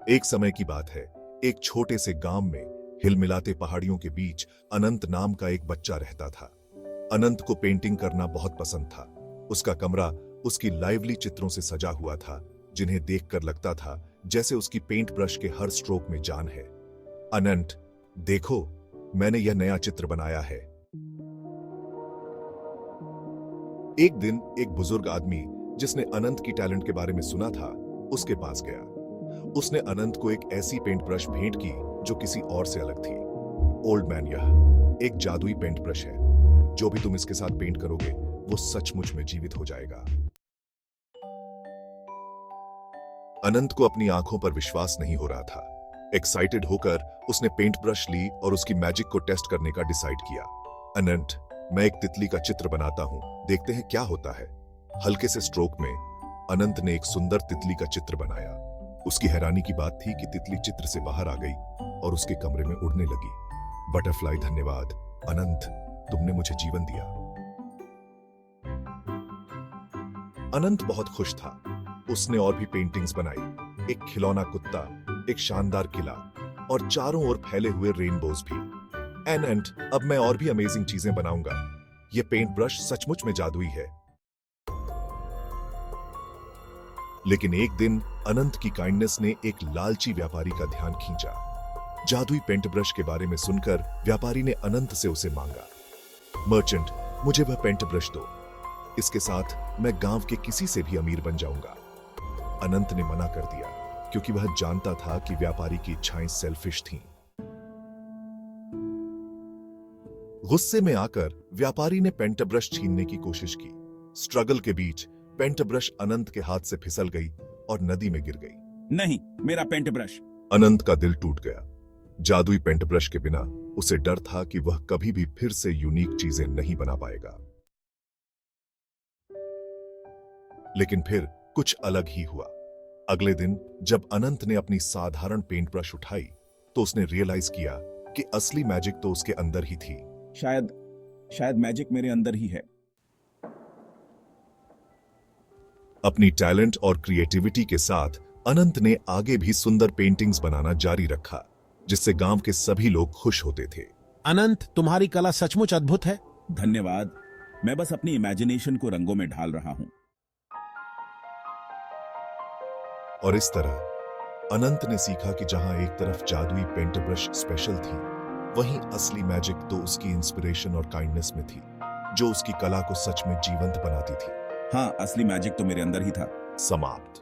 एक समय की बात है, एक छोटे से गांव में हिलमिलाते पहाड़ियों के बीच अनंत नाम का एक बच्चा रहता था। अनंत को पेंटिंग करना बहुत पसंद था। उसका कमरा उसकी लाइवली चित्रों से सजा हुआ था, जिन्हें देखकर लगता था जैसे उसकी पेंट ब्रश के हर स्ट्रोक में जान है। अनंत, देखो, मैंने यह नया चित्र बनाया है। एक दिन एक बुजुर्ग आदमी जिसने अनंत की टैलेंट के बारे में सुना था, उसके पास गया। उसने अनंत को एक ऐसी पेंट ब्रश भेंट की जो किसी और से अलग थी। ओल्ड मैन, यह एक जादुई पेंट ब्रश है। जो भी तुम इसके साथ पेंट करोगे वो सचमुच में जीवित हो जाएगा। अनंत को अपनी आंखों पर विश्वास नहीं हो रहा था। एक्साइटेड होकर उसने पेंट ब्रश ली और उसकी मैजिक को टेस्ट करने का डिसाइड किया। अनंत, मैं एक तितली का चित्र बनाता हूं, देखते हैं क्या होता है। हल्के से स्ट्रोक में अनंत ने एक सुंदर तितली का चित्र बनाया। उसकी हैरानी की बात थी कि तितली चित्र से बाहर आ गई और उसके कमरे में उड़ने लगी। बटरफ्लाई, धन्यवाद अनंत, तुमने मुझे जीवन दिया। अनंत बहुत खुश था। उसने और भी पेंटिंग्स बनाई, एक खिलौना कुत्ता, एक शानदार किला और चारों ओर फैले हुए रेनबोज भी। अनंत, अब मैं और भी अमेजिंग चीजें बनाऊंगा। यह पेंट ब्रश सचमुच में जादुई है। लेकिन एक दिन अनंत की काइंडनेस ने एक लालची व्यापारी का ध्यान खींचा। जादुई पेंट ब्रश के बारे में सुनकर व्यापारी ने अनंत से उसे मांगा, मर्चेंट, मुझे वह पेंट ब्रश दो। इसके साथ मैं गांव के किसी से भी अमीर बन जाऊंगा। अनंत ने मना कर दिया क्योंकि वह जानता था कि व्यापारी की इच्छाएं सेल्फिश थीं। गुस्से में आकर व्यापारी ने पेंट ब्रश छीनने की कोशिश की। स्ट्रगल के बीच पेंट ब्रश अनंत के हाथ से फिसल गई और नदी में गिर गई। नहीं, मेरा पेंट ब्रश। अनंत का दिल टूट गया। जादुई पेंट ब्रश के बिना उसे डर था कि वह कभी भी फिर से यूनिक चीजें नहीं बना पाएगा। लेकिन फिर कुछ अलग ही हुआ। अगले दिन जब अनंत ने अपनी साधारण पेंट ब्रश उठाई तो उसने रियलाइज किया कि असली मैजिक तो उसके अंदर ही थी। शायद मैजिक मेरे अंदर ही है। अपनी टैलेंट और क्रिएटिविटी के साथ अनंत ने आगे भी सुंदर पेंटिंग्स बनाना जारी रखा, जिससे गांव के सभी लोग खुश होते थे। अनंत, तुम्हारी कला सचमुच अद्भुत है। धन्यवाद। मैं बस अपनी इमेजिनेशन को रंगों में ढाल रहा हूं। और इस तरह अनंत ने सीखा कि जहां एक तरफ जादुई पेंट ब्रश स्पेशल थी, वहीं असली मैजिक तो उसकी इंस्पिरेशन और काइंडनेस में थी, जो उसकी कला को सच में जीवंत बनाती थी। हाँ, असली मैजिक तो मेरे अंदर ही था। समाप्त।